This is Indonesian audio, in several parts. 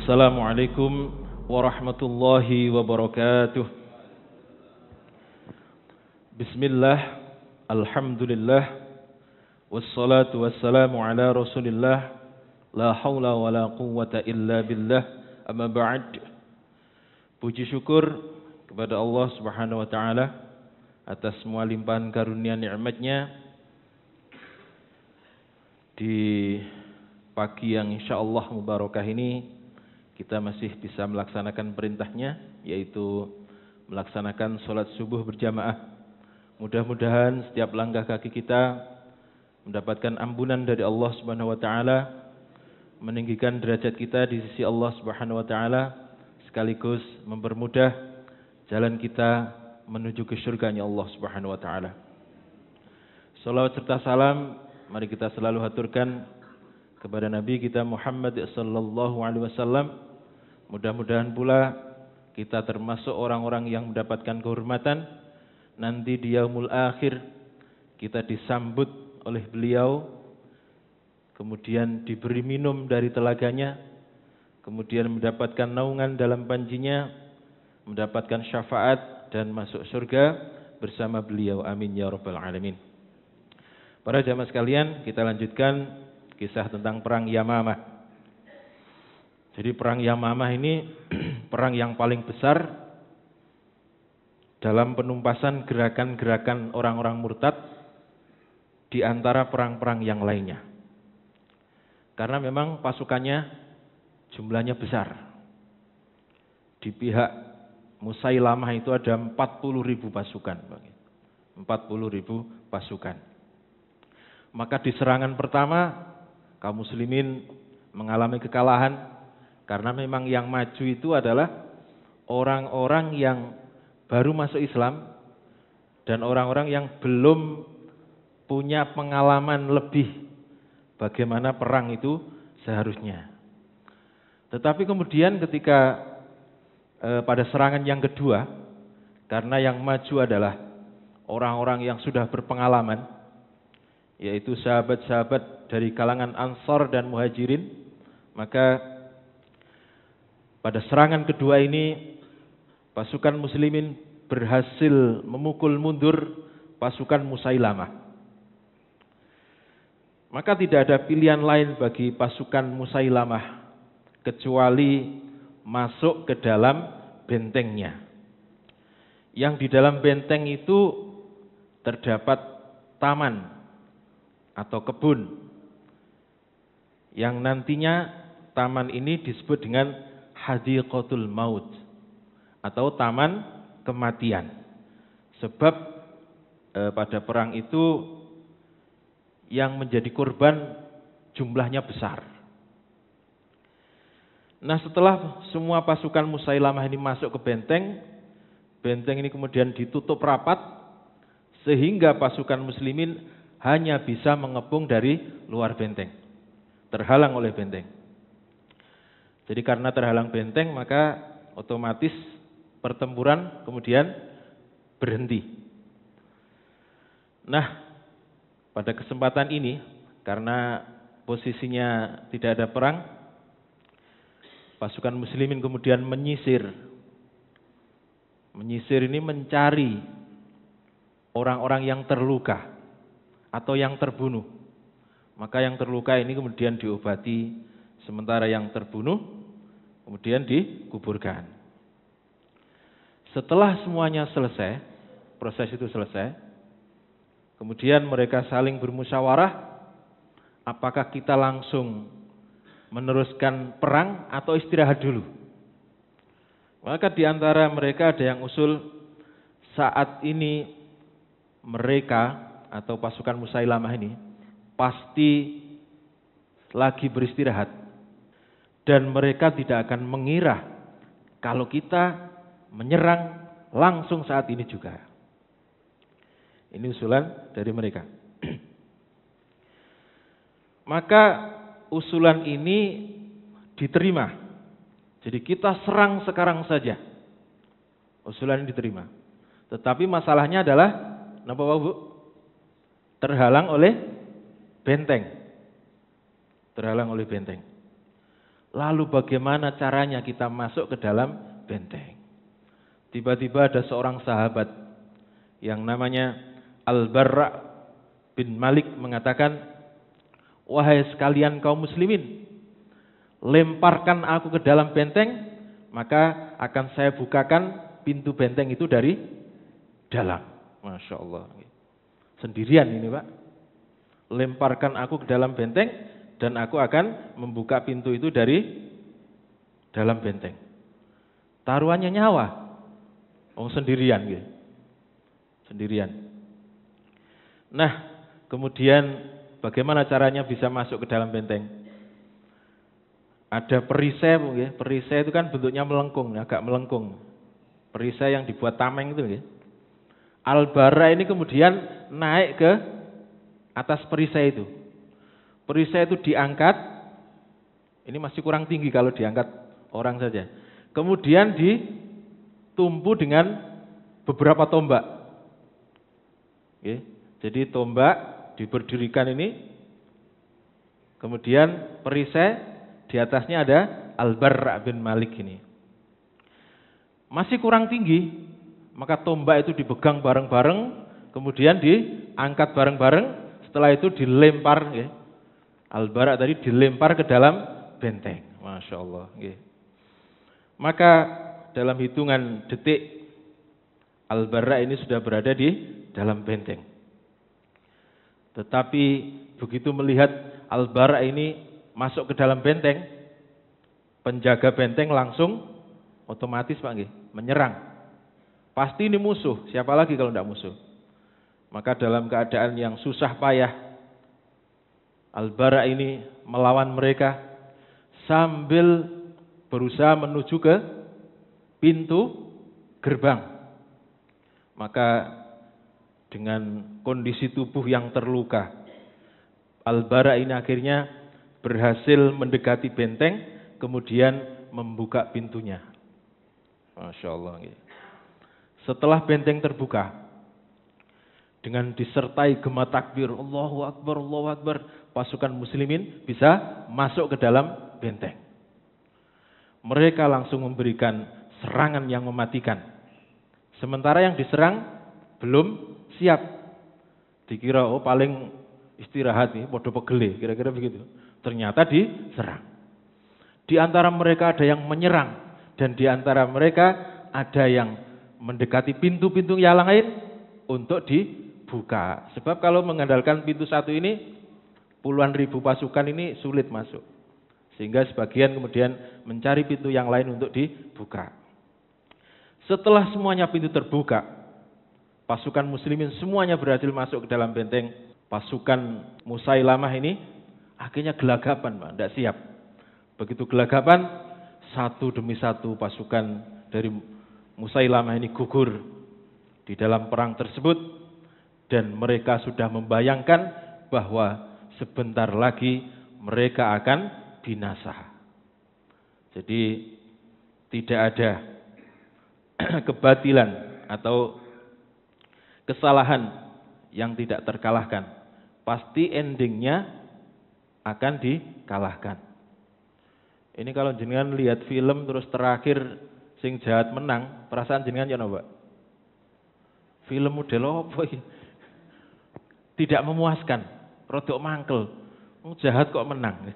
Assalamualaikum warahmatullahi wabarakatuh. Bismillah, alhamdulillah, wassalatu wassalamu ala rasulillah, la hawla wa la quwwata illa billah, amma ba'd. Puji syukur kepada Allah subhanahu wa ta'ala atas semua limpahan karunia nikmatnya di pagi yang insyaallah mubarakah ini. Kita masih bisa melaksanakan perintahnya, yaitu melaksanakan sholat subuh berjamaah. Mudah-mudahan setiap langkah kaki kita mendapatkan ampunan dari Allah Subhanahu wa taala, meninggikan derajat kita di sisi Allah Subhanahu wa taala, sekaligus mempermudah jalan kita menuju ke surganya Allah Subhanahu wa taala. Shalawat serta salam mari kita selalu haturkan kepada Nabi kita Muhammad sallallahu alaihi wasallam. Mudah-mudahan pula kita termasuk orang-orang yang mendapatkan kehormatan nanti di yaumul akhir, kita disambut oleh beliau, kemudian diberi minum dari telaganya, kemudian mendapatkan naungan dalam panjinya, mendapatkan syafaat dan masuk surga bersama beliau. Amin ya rabbal alamin. Para jamaah sekalian, kita lanjutkan kisah tentang perang Yamamah. Jadi perang Yamamah ini perang yang paling besar dalam penumpasan gerakan-gerakan orang-orang murtad di antara perang-perang yang lainnya. Karena memang pasukannya jumlahnya besar. Di pihak Musailamah itu ada 40.000 pasukan. 40.000 pasukan. Maka di serangan pertama kaum muslimin mengalami kekalahan. Karena memang yang maju itu adalah orang-orang yang baru masuk Islam dan orang-orang yang belum punya pengalaman lebih bagaimana perang itu seharusnya. Tetapi kemudian ketika pada serangan yang kedua, karena yang maju adalah orang-orang yang sudah berpengalaman, yaitu sahabat-sahabat dari kalangan Ansar dan Muhajirin, maka pada serangan kedua ini pasukan muslimin berhasil memukul mundur pasukan Musailamah. Maka tidak ada pilihan lain bagi pasukan Musailamah kecuali masuk ke dalam bentengnya. Yang di dalam benteng itu terdapat taman atau kebun yang nantinya taman ini disebut dengan Hadiqatul Maut atau taman kematian. Sebab pada perang itu yang menjadi korban jumlahnya besar. Nah, setelah semua pasukan Musailamah ini masuk ke benteng, benteng ini kemudian ditutup rapat sehingga pasukan muslimin hanya bisa mengepung dari luar benteng, terhalang oleh benteng. Jadi karena terhalang benteng maka otomatis pertempuran kemudian berhenti. Nah, pada kesempatan ini karena posisinya tidak ada perang, pasukan muslimin kemudian menyisir. Menyisir ini mencari orang-orang yang terluka atau yang terbunuh. Maka yang terluka ini kemudian diobati, sementara yang terbunuh kemudian dikuburkan. Setelah semuanya selesai, proses itu selesai, kemudian mereka saling bermusyawarah, apakah kita langsung meneruskan perang atau istirahat dulu. Maka di antara mereka ada yang usul, saat ini mereka atau pasukan Musailamah ini pasti lagi beristirahat. Dan mereka tidak akan mengira kalau kita menyerang langsung saat ini juga. Ini usulan dari mereka. Maka usulan ini diterima. Jadi kita serang sekarang saja. Usulan ini diterima. Tetapi masalahnya adalah, kenapa Bu? Terhalang oleh benteng. Terhalang oleh benteng. Lalu bagaimana caranya kita masuk ke dalam benteng? Tiba-tiba ada seorang sahabat yang namanya Al-Barra bin Malik mengatakan, "Wahai sekalian kaum muslimin, lemparkan aku ke dalam benteng, maka akan saya bukakan pintu benteng itu dari dalam." Masya Allah. Sendirian ini Pak. Lemparkan aku ke dalam benteng dan aku akan membuka pintu itu dari dalam benteng. Taruhannya nyawa. Oh, sendirian gitu. Sendirian. Nah, kemudian bagaimana caranya bisa masuk ke dalam benteng? Ada perisai, ya. Perisai itu kan bentuknya melengkung, agak melengkung. Perisai yang dibuat tameng itu, ya. Al-Bara ini kemudian naik ke atas perisai itu. Perisai itu diangkat, ini masih kurang tinggi kalau diangkat orang saja. Kemudian ditumpu dengan beberapa tombak. Oke. Jadi tombak diberdirikan ini, kemudian perisai di atasnya ada Al-Barra bin Malik ini. Masih kurang tinggi, maka tombak itu dipegang bareng-bareng, kemudian diangkat bareng-bareng, setelah itu dilempar, ya. Al-Bara tadi dilempar ke dalam benteng. Masya Allah. Ya. Maka dalam hitungan detik, Al-Bara ini sudah berada di dalam benteng. Tetapi begitu melihat Al-Bara ini masuk ke dalam benteng, penjaga benteng langsung otomatis Pak, menyerang. Pasti ini musuh, siapa lagi kalau tidak musuh? Maka dalam keadaan yang susah payah, Al-Bara ini melawan mereka sambil berusaha menuju ke pintu gerbang. Maka dengan kondisi tubuh yang terluka, Al-Bara ini akhirnya berhasil mendekati benteng, kemudian membuka pintunya. Masya Allah. Setelah benteng terbuka, dengan disertai gema takbir, Allahu Akbar, Allahu Akbar, pasukan muslimin bisa masuk ke dalam benteng. Mereka langsung memberikan serangan yang mematikan. Sementara yang diserang belum siap. Dikira paling istirahat nih, podo pegele, kira-kira begitu. Ternyata diserang. Di antara mereka ada yang menyerang, dan di antara mereka ada yang mendekati pintu-pintu yang lain untuk dibuka. Sebab kalau mengandalkan pintu satu ini, puluhan ribu pasukan ini sulit masuk. Sehingga sebagian kemudian mencari pintu yang lain untuk dibuka. Setelah semuanya pintu terbuka, pasukan muslimin semuanya berhasil masuk ke dalam benteng. Pasukan Musailamah ini akhirnya gelagapan, Pak, tidak siap. Begitu gelagapan, satu demi satu pasukan dari Musailamah ini gugur di dalam perang tersebut, dan mereka sudah membayangkan bahwa sebentar lagi mereka akan binasa. Jadi tidak ada kebatilan atau kesalahan yang tidak terkalahkan. Pasti endingnya akan dikalahkan. Ini kalau jenengan lihat film terus terakhir sing jahat menang, perasaan jenengan ya napa? Film model apa iki? Tidak memuaskan, rodok mangkel. Jahat kok menang.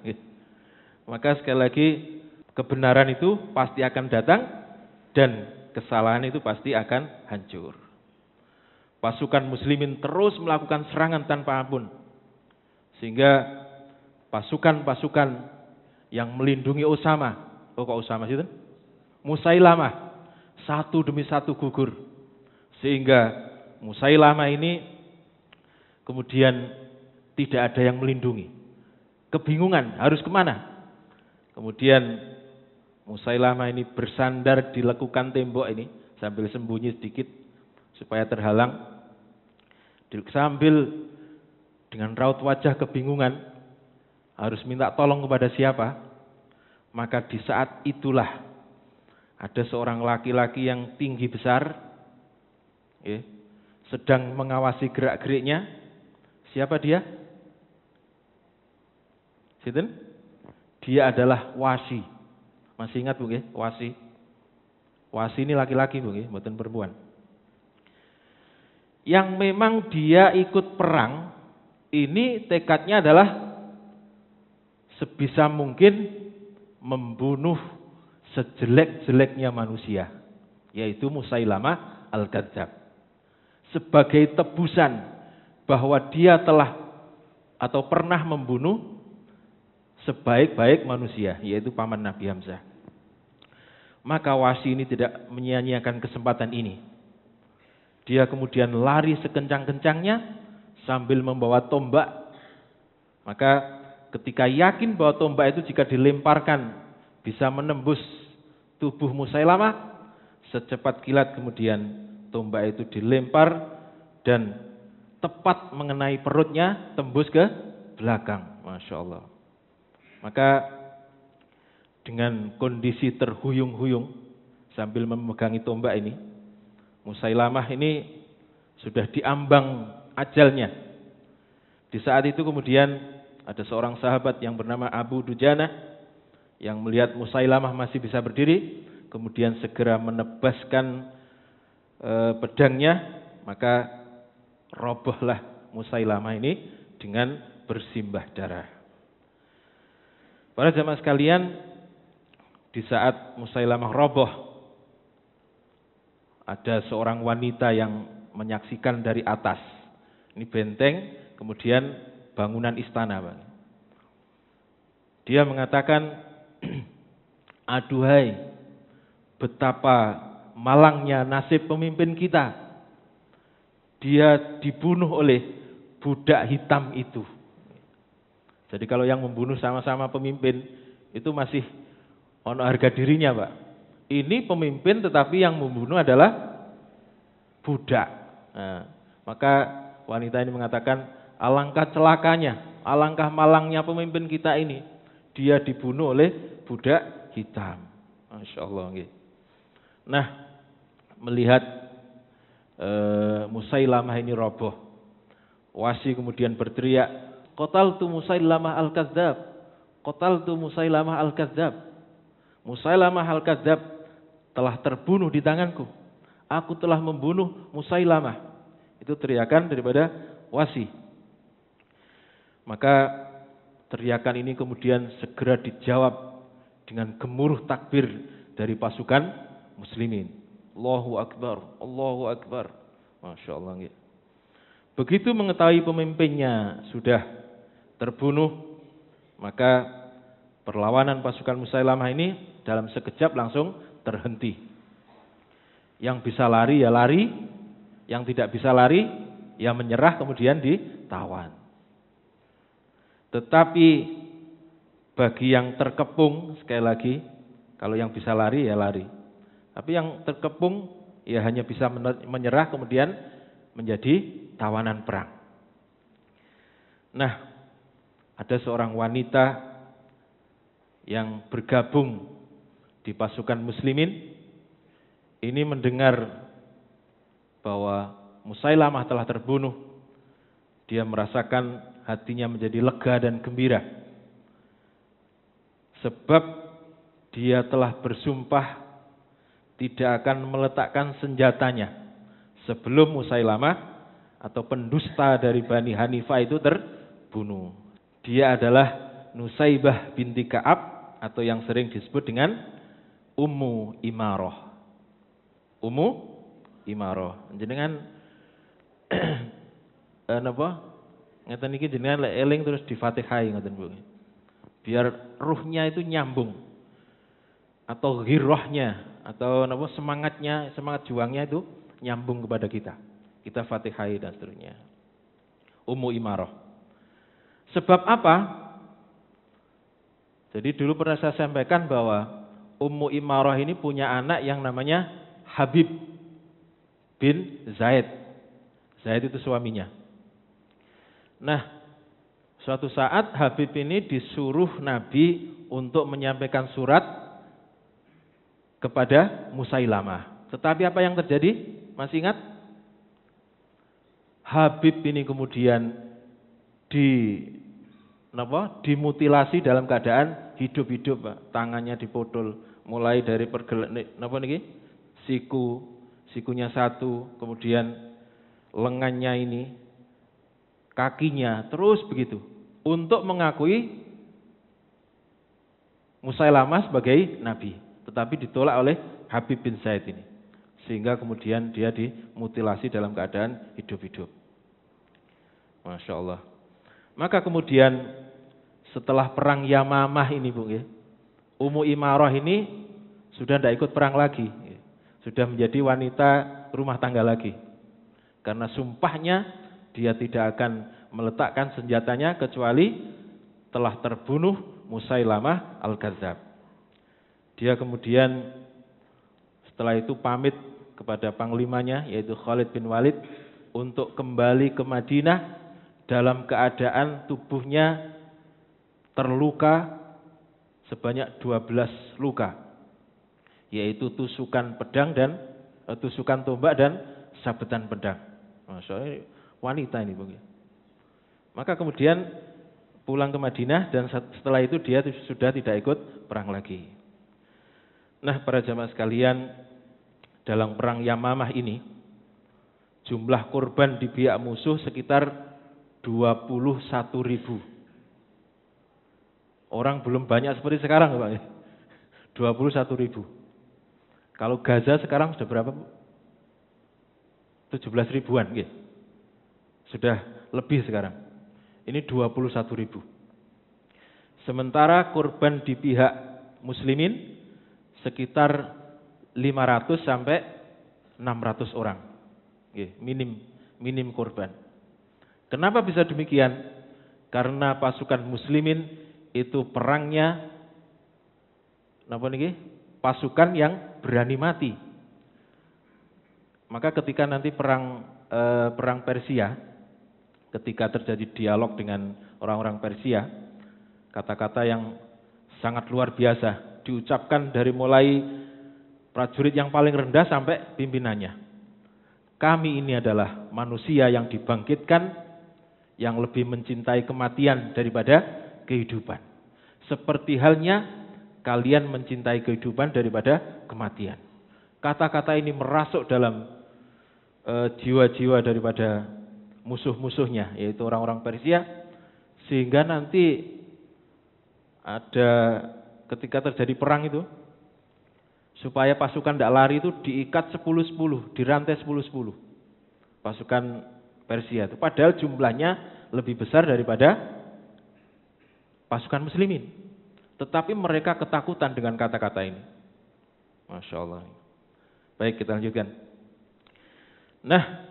Maka sekali lagi kebenaran itu pasti akan datang dan kesalahan itu pasti akan hancur. Pasukan muslimin terus melakukan serangan tanpa ampun. Sehingga pasukan-pasukan yang melindungi Usama, kok Usama sih? Musailamah, satu demi satu gugur. Sehingga Musailamah ini kemudian tidak ada yang melindungi. Kebingungan, harus kemana? Kemudian Musailamah ini bersandar di lekukan tembok ini, sambil sembunyi sedikit supaya terhalang. Sambil dengan raut wajah kebingungan, harus minta tolong kepada siapa? Maka di saat itulah ada seorang laki-laki yang tinggi besar, ya, sedang mengawasi gerak-geriknya. Siapa dia? Sinten? dia adalah wasi. Masih ingat Bu nggih, wasi? Wasi ini laki-laki Bu nggih, mboten perempuan. Yang memang dia ikut perang, ini tekadnya adalah sebisa mungkin membunuh sejelek-jeleknya manusia, yaitu Musailamah Al-Kadzdzab. Sebagai tebusan bahwa dia telah atau pernah membunuh sebaik-baik manusia, yaitu paman Nabi Hamzah. Maka Wasi ini tidak menyia-nyiakan kesempatan ini. Dia kemudian lari sekencang-kencangnya sambil membawa tombak. Maka ketika yakin bahwa tombak itu jika dilemparkan bisa menembus tubuh Musailamah, secepat kilat kemudian tombak itu dilempar dan tepat mengenai perutnya, tembus ke belakang. Masya Allah. Maka dengan kondisi terhuyung-huyung sambil memegangi tombak ini, Musailamah ini sudah diambang ajalnya. Di saat itu kemudian ada seorang sahabat yang bernama Abu Dujanah yang melihat Musailamah masih bisa berdiri, kemudian segera menebaskan pedangnya, maka robohlah Musailamah ini dengan bersimbah darah. Para jamaah sekalian, di saat Musailamah roboh, ada seorang wanita yang menyaksikan dari atas. Ini benteng, kemudian bangunan istana, Bang. Dia mengatakan, aduhai, betapa malangnya nasib pemimpin kita. Dia dibunuh oleh budak hitam itu. Jadi kalau yang membunuh sama-sama pemimpin itu masih ono harga dirinya, Pak. Ini pemimpin tetapi yang membunuh adalah budak. Nah, maka wanita ini mengatakan, alangkah celakanya, alangkah malangnya pemimpin kita ini. Dia dibunuh oleh budak hitam. Masya Allah. Nah, melihat Musailamah ini roboh, Wasi kemudian berteriak, qataltu Musailamah Al-Kadzdzab, qataltu Musailamah Al-Kadzdzab. Musailamah Al-Kadzdzab telah terbunuh di tanganku. Aku telah membunuh Musailamah. Itu teriakan daripada Wasi. Maka teriakan ini kemudian segera dijawab dengan gemuruh takbir dari pasukan muslimin. Allahu Akbar, Allahu Akbar. Masya Allah. Begitu mengetahui pemimpinnya sudah terbunuh, maka perlawanan pasukan Musailamah ini dalam sekejap langsung terhenti. Yang bisa lari ya lari, yang tidak bisa lari ya menyerah kemudian ditawan. Tetapi bagi yang terkepung, sekali lagi, kalau yang bisa lari ya lari. Tapi yang terkepung ya hanya bisa menyerah kemudian menjadi tawanan perang. Nah, ada seorang wanita yang bergabung di pasukan muslimin, ini mendengar bahwa Musailamah telah terbunuh. Dia merasakan hatinya menjadi lega dan gembira. Sebab dia telah bersumpah tidak akan meletakkan senjatanya sebelum Musailamah atau pendusta dari Bani Hanifah itu terbunuh. Dia adalah Nusaibah binti Ka'ab atau yang sering disebut dengan Ummu Imaroh. Ummu Imaroh. Jenengan napa? Ngeten iki jenengan lek eling terus di-Fatihai ngoten Bu. Biar ruhnya itu nyambung. Atau ghirrahnya atau napa semangatnya, semangat juangnya itu nyambung kepada kita. Kita Fatihai dan seterusnya. Ummu Imaroh. Sebab apa? Jadi dulu pernah saya sampaikan bahwa Ummu Imaroh ini punya anak yang namanya Habib bin Zaid. Zaid itu suaminya. Nah, suatu saat Habib ini disuruh Nabi untuk menyampaikan surat kepada Musailamah. Tetapi apa yang terjadi? Masih ingat? Habib ini kemudian dimutilasi dalam keadaan hidup-hidup, Pak. Tangannya dipotol, mulai dari sikunya satu, kemudian lengannya ini, kakinya, terus begitu. Untuk mengakui Musailamah sebagai nabi, tetapi ditolak oleh Habib bin Zaid ini. Sehingga kemudian dia dimutilasi dalam keadaan hidup-hidup. Masya Allah. Maka kemudian setelah perang Yamamah ini, Bung, ya, Ummu Imarah ini sudah tidak ikut perang lagi, ya. Sudah menjadi wanita rumah tangga lagi. Karena sumpahnya dia tidak akan meletakkan senjatanya kecuali telah terbunuh Musailamah Al-Kadzab. Dia kemudian setelah itu pamit kepada panglimanya yaitu Khalid bin Walid untuk kembali ke Madinah dalam keadaan tubuhnya terluka sebanyak 12 luka, yaitu tusukan pedang dan tusukan tombak dan sabetan pedang. Maksudnya wanita ini, Bung. Maka kemudian pulang ke Madinah dan setelah itu dia sudah tidak ikut perang lagi. Nah, para jamaah sekalian, dalam perang Yamamah ini jumlah korban di pihak musuh sekitar 21.000. Orang belum banyak seperti sekarang, Pak. 21.000. Kalau Gaza sekarang sudah berapa, Bu? 17 ribuan, gitu. Sudah lebih sekarang. Ini 21.000. Sementara korban di pihak muslimin sekitar 500 sampai 600 orang. Minim korban. Kenapa bisa demikian? Karena pasukan muslimin itu perangnya pasukan yang berani mati. Maka ketika nanti perang Persia, ketika terjadi dialog dengan orang-orang Persia, kata-kata yang sangat luar biasa diucapkan dari mulai prajurit yang paling rendah sampai pimpinannya. Kami ini adalah manusia yang dibangkitkan, yang lebih mencintai kematian daripada kehidupan. Seperti halnya kalian mencintai kehidupan daripada kematian. Kata-kata ini merasuk dalam jiwa-jiwa daripada musuh-musuhnya, yaitu orang-orang Persia, sehingga nanti ada ketika terjadi perang itu, supaya pasukan tidak lari itu diikat 10-10, dirantai 10-10 pasukan Persia itu. Padahal jumlahnya lebih besar daripada pasukan muslimin. Tetapi mereka ketakutan dengan kata-kata ini. Masya Allah. Baik, kita lanjutkan. Nah,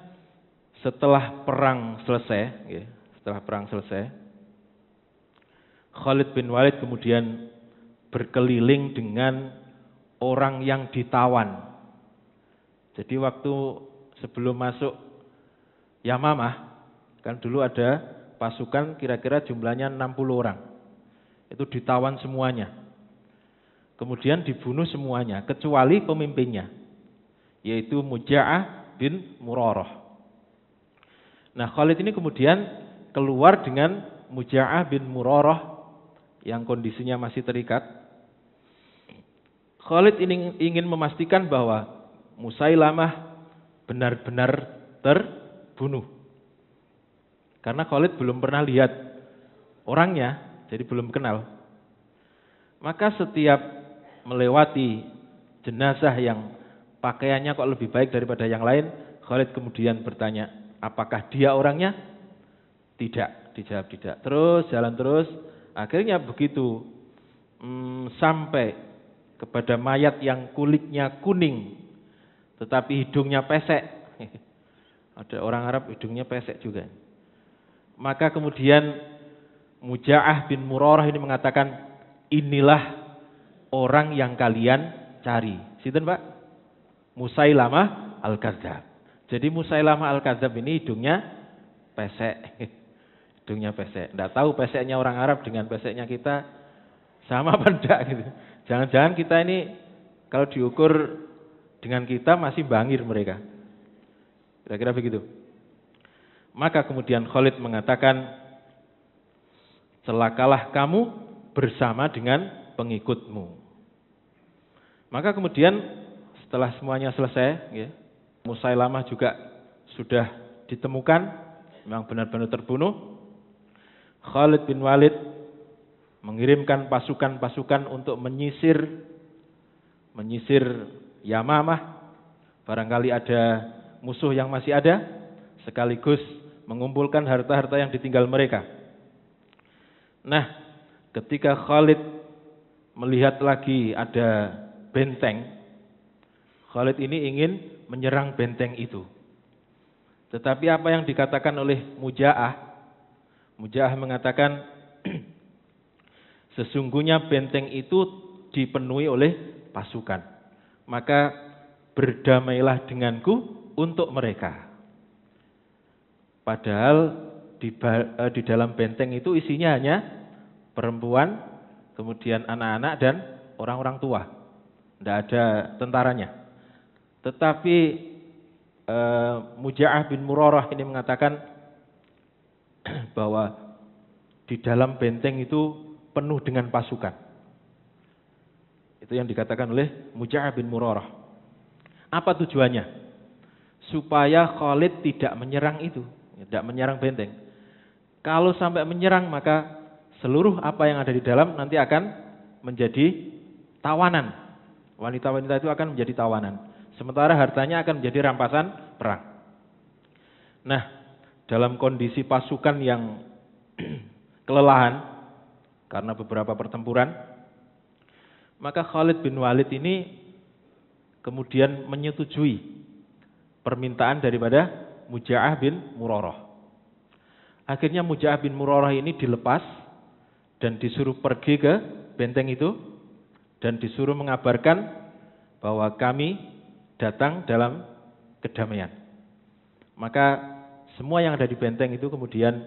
setelah perang selesai, Khalid bin Walid kemudian berkeliling dengan orang yang ditawan. Jadi waktu sebelum masuk Yamamah, kan dulu ada pasukan kira-kira jumlahnya 60 orang. Itu ditawan semuanya. Kemudian dibunuh semuanya, kecuali pemimpinnya, yaitu Muja'ah bin Murarah. Nah, Khalid ini kemudian keluar dengan Muja'ah bin Murarah yang kondisinya masih terikat. Khalid ingin memastikan bahwa Musailamah benar-benar terbunuh. Karena Khalid belum pernah lihat orangnya, jadi belum kenal. Maka setiap melewati jenazah yang pakaiannya kok lebih baik daripada yang lain, Khalid kemudian bertanya, apakah dia orangnya? Tidak, dijawab tidak. Terus jalan terus, akhirnya begitu sampai kepada mayat yang kulitnya kuning, tetapi hidungnya pesek. Ada orang Arab hidungnya pesek juga. Maka kemudian Muja'ah bin Murarah ini mengatakan, inilah orang yang kalian cari. Sinten, Pak? Musailamah Al-Kadzab. Jadi Musailamah Al-Kadzab ini hidungnya pesek. Hidungnya pesek. Tidak tahu peseknya orang Arab dengan peseknya kita sama apa enggak gitu. Jangan-jangan kita ini kalau diukur dengan kita masih bangir mereka. Kira-kira begitu. Maka kemudian Khalid mengatakan, celakalah kamu bersama dengan pengikutmu. Maka kemudian setelah semuanya selesai, ya, Musailamah juga sudah ditemukan, memang benar-benar terbunuh. Khalid bin Walid mengirimkan pasukan-pasukan untuk menyisir Yamamah. Barangkali ada musuh yang masih ada, sekaligus mengumpulkan harta-harta yang ditinggal mereka. Nah, ketika Khalid melihat lagi ada benteng, Khalid ini ingin menyerang benteng itu. Tetapi apa yang dikatakan oleh Muja'ah mengatakan sesungguhnya benteng itu dipenuhi oleh pasukan. Maka berdamailah denganku untuk mereka. Padahal di dalam benteng itu isinya hanya perempuan, kemudian anak-anak dan orang-orang tua. Tidak ada tentaranya. Tetapi Muja'ah bin Murarah ini mengatakan bahwa di dalam benteng itu penuh dengan pasukan. Itu yang dikatakan oleh Muja'ah bin Murarah. Apa tujuannya? Supaya Khalid tidak menyerang itu, tidak menyerang benteng. Kalau sampai menyerang, maka seluruh apa yang ada di dalam nanti akan menjadi tawanan. Wanita-wanita itu akan menjadi tawanan. Sementara hartanya akan menjadi rampasan perang. Nah, dalam kondisi pasukan yang kelelahan karena beberapa pertempuran, maka Khalid bin Walid ini kemudian menyetujui permintaan daripada Muja'ah bin Murarah. Akhirnya Muja'ah bin Murarah ini dilepas dan disuruh pergi ke benteng itu dan disuruh mengabarkan bahwa kami datang dalam kedamaian. Maka semua yang ada di benteng itu kemudian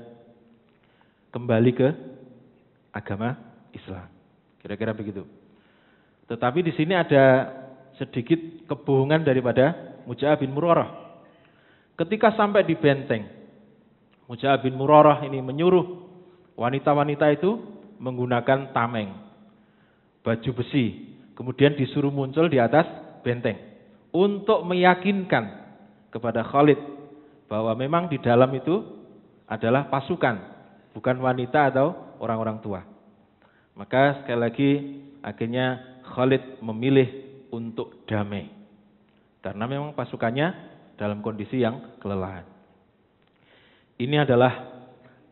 kembali ke agama Islam. Kira-kira begitu. Tetapi di sini ada sedikit kebohongan daripada Muja'ah bin Murarah. Ketika sampai di benteng, Muja'ah bin Murarah ini menyuruh wanita-wanita itu menggunakan tameng, baju besi, kemudian disuruh muncul di atas benteng untuk meyakinkan kepada Khalid bahwa memang di dalam itu adalah pasukan, bukan wanita atau orang-orang tua. Maka sekali lagi akhirnya Khalid memilih untuk damai. Karena memang pasukannya dalam kondisi yang kelelahan. Ini adalah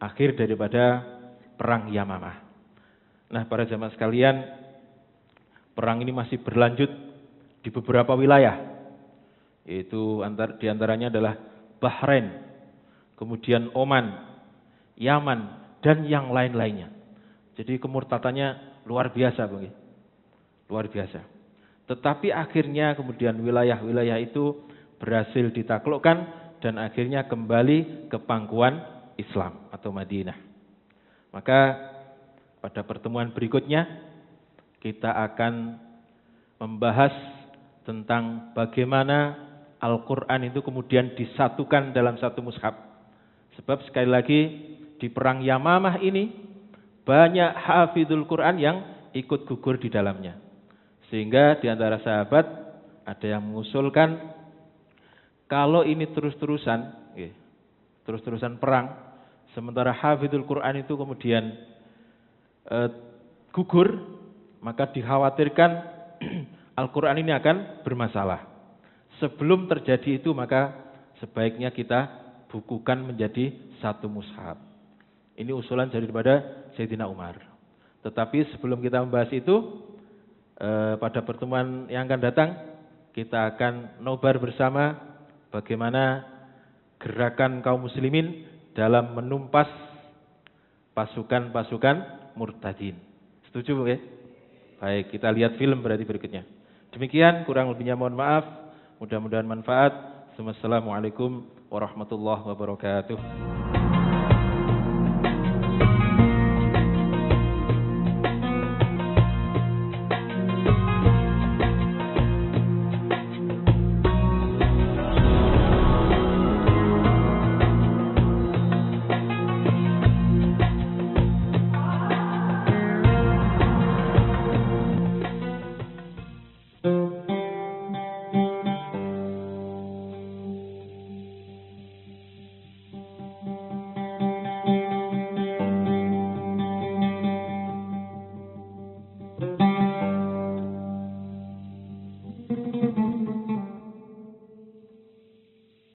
akhir daripada perang Yamamah. Nah, para jamaah sekalian, perang ini masih berlanjut di beberapa wilayah, yaitu diantaranya adalah Bahrain, kemudian Oman, Yaman, dan yang lain-lainnya. Jadi kemurtadannya luar biasa, Bang. Luar biasa. Tetapi akhirnya kemudian wilayah-wilayah itu berhasil ditaklukkan dan akhirnya kembali ke pangkuan Islam atau Madinah. Maka pada pertemuan berikutnya kita akan membahas tentang bagaimana Al-Quran itu kemudian disatukan dalam satu mushaf. Sebab sekali lagi di perang Yamamah ini banyak hafidhul Quran yang ikut gugur di dalamnya. Sehingga di antara sahabat ada yang mengusulkan kalau ini terus-terusan perang, sementara hafidhul Quran itu kemudian gugur, maka dikhawatirkan Al-Quran ini akan bermasalah. Sebelum terjadi itu maka sebaiknya kita bukukan menjadi satu mushaf. Ini usulan daripada Sayyidina Umar. Tetapi sebelum kita membahas itu, pada pertemuan yang akan datang kita akan nobar bersama bagaimana gerakan kaum muslimin dalam menumpas pasukan-pasukan murtadin. Setuju, Bu? Baik, kita lihat film berarti berikutnya. Demikian, kurang lebihnya mohon maaf. Mudah-mudahan manfaat. Wassalamualaikum warahmatullahi wabarakatuh.